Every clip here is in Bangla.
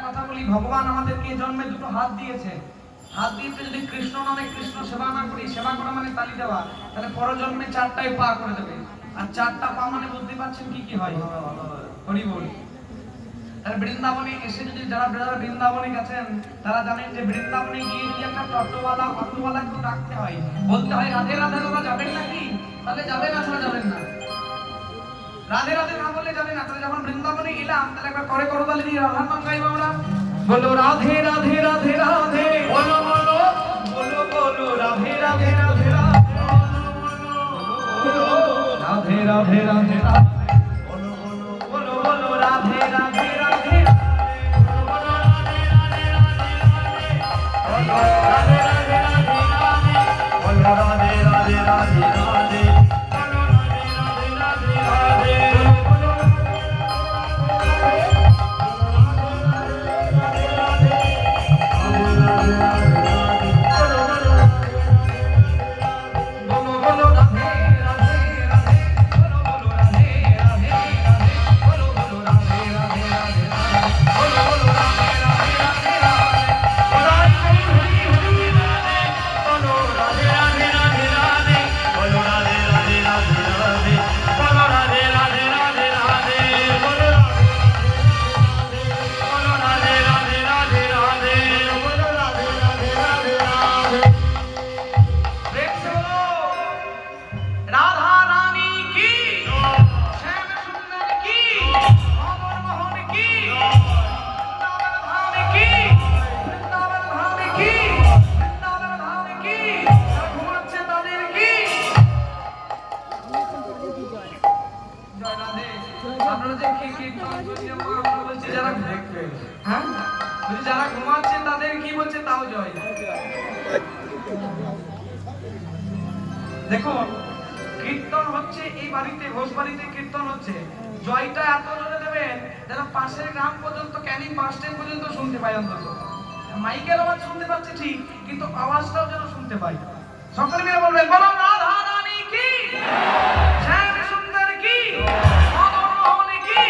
কথা বলি, ভগবান আমাদেরকে জন্মে দুটো হাত দিয়েছে। হাত দিয়েছে, যদি কৃষ্ণ নামে কৃষ্ণ সেবা না করি, সেবা করা মানে তালি দেওয়া, তাহলে পরজন্মে চারটায় পা করে দেবে। আর চারটা পা মানে বুঝতে পারছেন কি কি হয়? হরি বল। তাহলে বৃন্দাবনে এসে যদি যারা বৃন্দাবনে গেছেন তারা জানেন যে বৃন্দাবনে গিয়ে যদি একটা অটোওয়ালা একটু ডাকতে হয়, বলতে হয় রাধে রাধে, দাদা যাবেন নাকি? তাহলে যাবেন, আসলে যাবেন না। রাধে রাধে না বললে যাবে না। তাহলে যখন বৃন্দাবনে এলাম, তাহলে একবার করে করতালি দিয়ে রাধার নাম গাইবো আমরা। বলো রাধে রাধে রাধে রাধে, বলো বলো বলো বলো রাধে রাধে রাধে রাধে, রাধে রাধে রাধে রাধে, বলো বলো বলো বলো রাধে রাধে রাধে, বলো রাধে রাধে রাধে রাধে, বলো রাধে রাধে রাধে রাধে, বলো রাধে রাধে রাধে যারা ঘুমাচ্ছেন তাদের কি বলছে তাও জয়। দেখুন কীর্তন হচ্ছে এই বাড়িতে, ঘোষ বাড়িতে কীর্তন হচ্ছে, জয়টা এত জোরে দেবেন যেন পাশের গ্রাম পর্যন্ত, ক্যানিং বাস স্ট্যান্ড পর্যন্ত শুনতে পাই। অন্তত মাইকের আওয়াজ শুনতে পাচ্ছে ঠিক, কিন্তু আওয়াজটাও যেন শুনতে পাই। সকলে মিলে বলবেন বলো রাধা রানী কি, শ্যাম সুন্দর কি, মদন মোহন কি,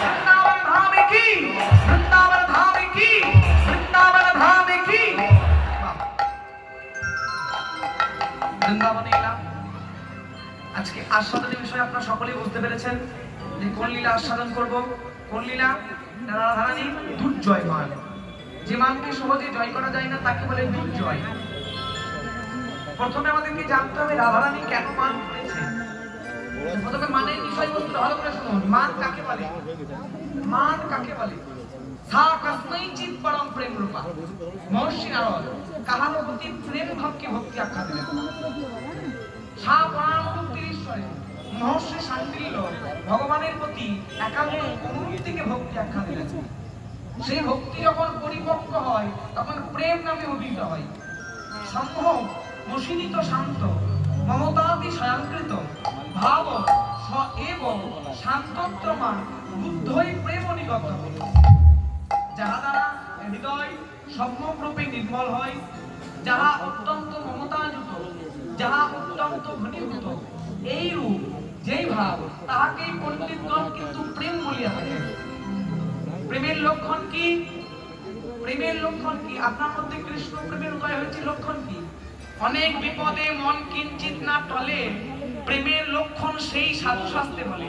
বৃন্দাবন ধাম কি, বৃন্দাবন ধাম কি, বৃন্দাবন ধাম কি। বৃন্দাবনে এলাম, আজকে আস্বাদনের বিষয়ে আপনারা সকলেই বুঝতে পেরেছেন যে কোন লীলা আস্বাদন করব। কোন লীলা? রাধারানী দুর্জয় মান। যে মানকে সহজে জয় করা যায় না তাকে বলে দুর্জয়। প্রথমে আমাদেরকে জানতে হবে রাধারানী কেন মান করেছে। প্রথমে মানের বিষয়বস্তু ভালো করে শুনুন। মান কাকে বলে? মান কাকে বলে? সা কস্মৈচিৎ পরম প্রেম রূপা। মহর্ষি নারদ কাহারও প্রতি প্রেম ভাবকে ভক্তি আখ্যা দিলেন। সা পরামুক্তির ঈশ্বরে মহর্ষি শান্তিল্য ভগবানের প্রতি একান্ত অনুভূতিকে ভক্তি আখ্যা দিলেন। সেই ভক্তি যখন পরিপক্ক হয় তখন প্রেম নামে অভিহিত হয়। সম্মোহ মসিনিত শান্ত মমতাদি স্বয়ংকৃত ভাব স এব শান্তত্রমান বুদ্ধই প্রেম নিগত। যাহা দ্বারা হৃদয় সম্যকরূপে নির্মল হয়, যাহা অত্যন্ত মমতাযুত, যাহা অত্যন্ত ঘনীভূত, এই রূপ যেই ভাব তাহাকেই পণ্ডিতগণ কিন্তু প্রেম বলিয়া থাকেন। প্রেমের লক্ষণ কি? প্রেমের লক্ষণ কি? আপনার মধ্যে কৃষ্ণ প্রেমের উদয় হয়েছে, লক্ষণ কি? অনেক বিপদে মন কিঞ্চিত না টলে, প্রেমের লক্ষণ সেই সাধু শাস্ত্রে বলে।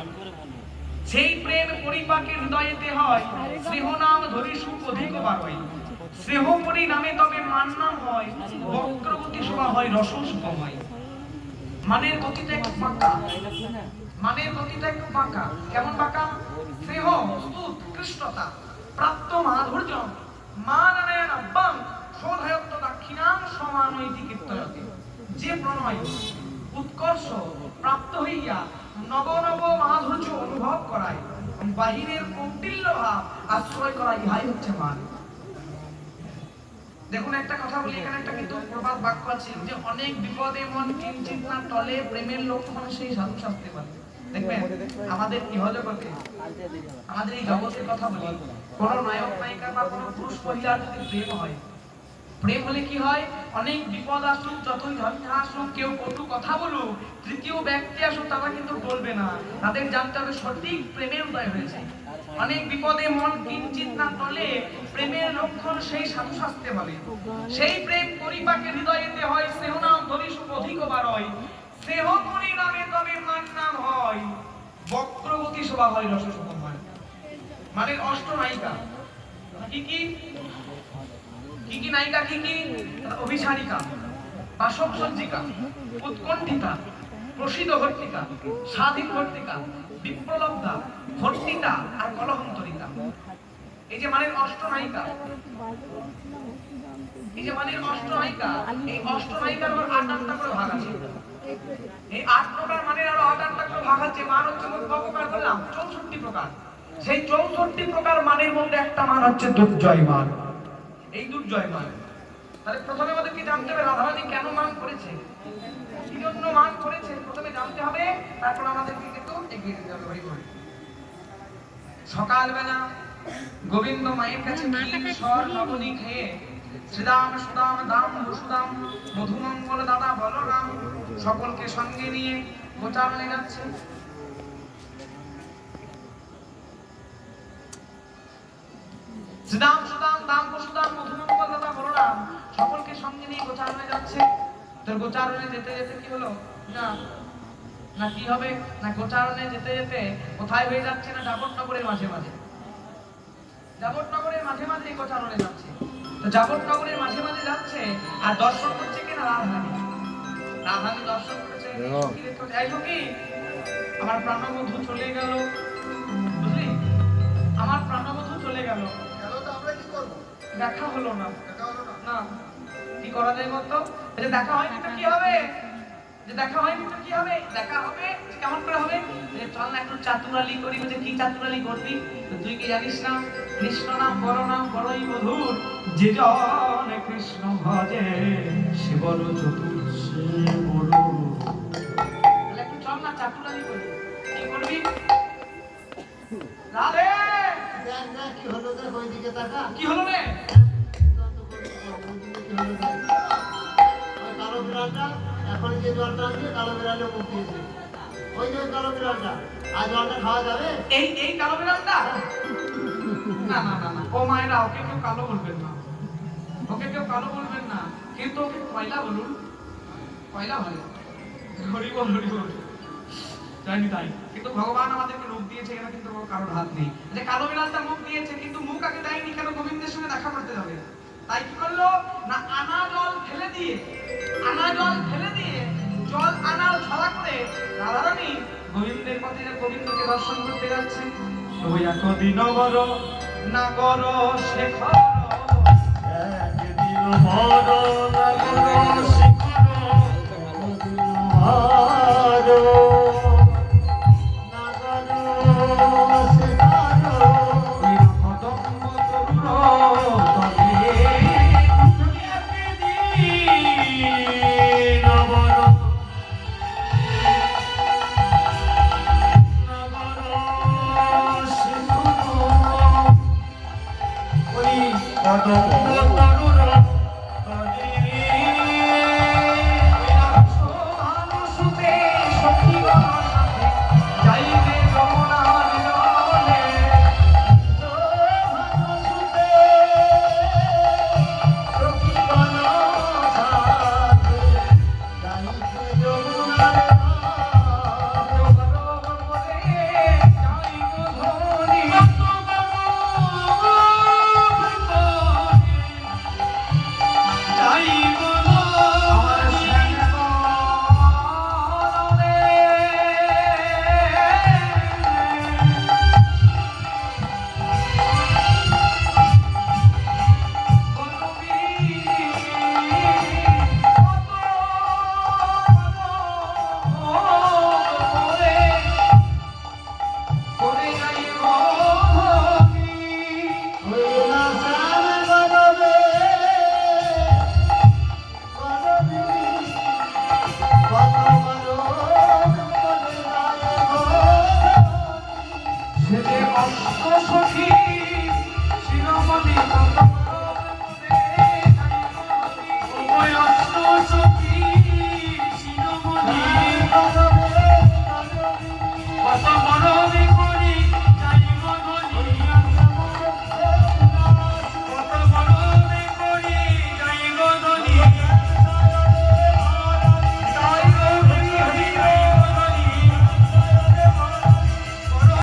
সেই প্রেম পরিপাকে হৃদয়েতে হয়, স্নেহ নাম ধরি সুখ অধিক বাড়য়। স্নেহ পরি নামে তবে মান নাম হয়, বক্রগতি শোভা হয়, রস সুখম হয়। মানের গতিটা একটু ফাঁকা, মানের গতিটা একটু ফাঁকা। কেমন ফাঁকা? স্নেহ স্তুত কৃষ্ণতা প্রাপ্ত মাধুর্য মাননেন আব্বাং শোধায়ত্ত দাক্ষিণাং সমানৈতি কীর্তয়তে। যে প্রণয় উৎকর্ষ প্রাপ্ত হইয়া নব নব মাধুর্য অনুভব করায়, বাহিরের কৌটিল্য ভাব আশ্রয় করা, ইহাই হচ্ছে মান। দেখুন একটা কথা বলি, এখানে একটা কিন্তু প্রবাদ বাক্য আছে যে অনেক বিপদে মন কিঞ্চিত না টলে, প্রেমের লক্ষণ সেই সাধু শাস্ত্রে বলে। দেখবেন আমাদের ইহজগতে, আমাদের এই জগতের কথা বলি, কোন নায়ক নায়িকা বা কোন পুরুষ মহিলার যদি প্রেম হয়, প্রেম হলে কি হয়? অনেক বিপদ আসুক, যতই ঝঞ্ঝা আসুক, কেউ কটু কথা বলুক, তৃতীয় ব্যক্তি আসুক, তারা কিন্তু বলবে না। তাদের জানতে হবে সঠিক প্রেমের উদয় হয়েছে। অনেক বিপদে মন কিঞ্চিত না টলে, প্রেমের লক্ষণ সেই সাধু শাস্ত্রে বলে। সেই প্রেম পরিপাকে হৃদয়েতে হয়, স্নেহ নাম ধরি সুখ অধিক বারয়, স্নেহ করি নামে তবে মান নাম হয়, বক্রগতি শোভা হয় রস শোভন হয়। মানে অষ্টনায়িকা কি কি কি কি নায়িকা, কি কি? অভিসারিকা, বাসব সজ্জিকা, উৎকণ্ঠিতা, প্রসিদ্ধ ভর্তিকা, স্বাধীন ভর্তিকা, বিপ্রলব্ধা, ভর্তিতা আর কলহন্তরিতা। এই যে মানের অষ্টনায়িকা, এই যে মানের অষ্টনায়িকা, এই অষ্টনায়িকার আবার ৮টা করে ভাগ আছে। এই ৮ প্রকার মানের আরো ৮টা করে ভাগ আছে। মান হচ্ছে মোট কত প্রকার বললাম? ৬৪ প্রকার। সেই ৬৪ প্রকার মানের মধ্যে একটা মান হচ্ছে দুর্জয় মান। এই দুর্জয় মান, তাহলে প্রথমে আমাদেরকে জানতে হবে রাধারানী কেন মান করেছে, কি জন্য মান করেছে, প্রথমে জানতে হবে, তারপর আমাদেরকে কিন্তু এগিয়ে যেতে হবে। ভাই বলি, সকালবেলা গোবিন্দ মায়ের কাছে ক্ষীর সর নবনী খেয়ে শ্রীদাম সুদাম দাম বসুদাম মধুমঙ্গল দাদা বলরাম সকলকে সঙ্গে নিয়ে গোচারণে যাচ্ছে। শ্রীদাম সুদাম দাম বসুদাম মধুমঙ্গল দাদা বলরাম সকলকে সঙ্গে নিয়ে গোচারণে যাচ্ছে। তো গোচারণে যেতে যেতে কি হলো না, না কি হবে না, গোচারণে যেতে যেতে কোথায় হয়ে যাচ্ছে না, যাবটনগরের মাঝে মাঝে, যাবটনগরের মাঝে মাঝে গোচারণে যাচ্ছে। তো যাবটনগরের মাঝে মাঝে যাচ্ছে আর দর্শন করছে কিনা রাধারানী। রাধারানী দর্শন করেছে, যাই হোক কি আমার প্রাণবধূ চলে গেল, বুঝলি, আমার প্রাণবধূ চলে গেল, আমরা কি করব? দেখা হলো না, না কি করা যায় বলতো? যে দেখা হয়নি তো কি হবে, যে দেখা হয়নি তো কি হবে, দেখা হবে কেমন করে হবে, যে চল না একটু চাতুরালি করি। বলছে কি চাতুরালি করবি? তুই কি জানিস না কৃষ্ণ নাম বড় নাম বড়ই মধুর, যে জন কৃষ্ণ ভজে সে বড় চতুর, সে বড়। তাহলে একটু চল না চাতুরালি করি। কি করবি? রাধে দেখ দেখ কি হলো, দেখ ওইদিকে তাকা। কি হলো রে? ওই কালো বিড়ালটা এখন যে জলটা আছে, কালো বিড়ালে মুখ দিয়েছে। ওই যে কালো বিড়ালটা, আর জলটা খাওয়া যাবে? এই কালো বিড়ালটা? না না না না, ও মায়েরা ওকে কেউ কালো বলবেন না, ওকে কেউ কালো বলবেন না, কিন্তু ওকে কয়লা বলুন, কয়লা ভালো। হরি বল হরি বল, জানি তাই। কিন্তু ভগবান আমাদেরকে রূপ দিয়েছে, এখানে কিন্তু কারোর হাত নেই। যে কালো বিড়ালটা মুখ দিয়েছে, কিন্তু মুখ আগে দেয়নি কেন? গোবিন্দের সঙ্গে দেখা করতে যাবে। তাই কি করলো না, আনা জল ফেলে দিয়ে, আনা জল ফেলে দিয়ে জল আনার ছড়া করে রাধারানী গোবিন্দের পথে গোবিন্দকে দর্শন করতে যাচ্ছেন। ওই একদিন বড় নাগর শেখর, একদিন বড় নাগর শিখর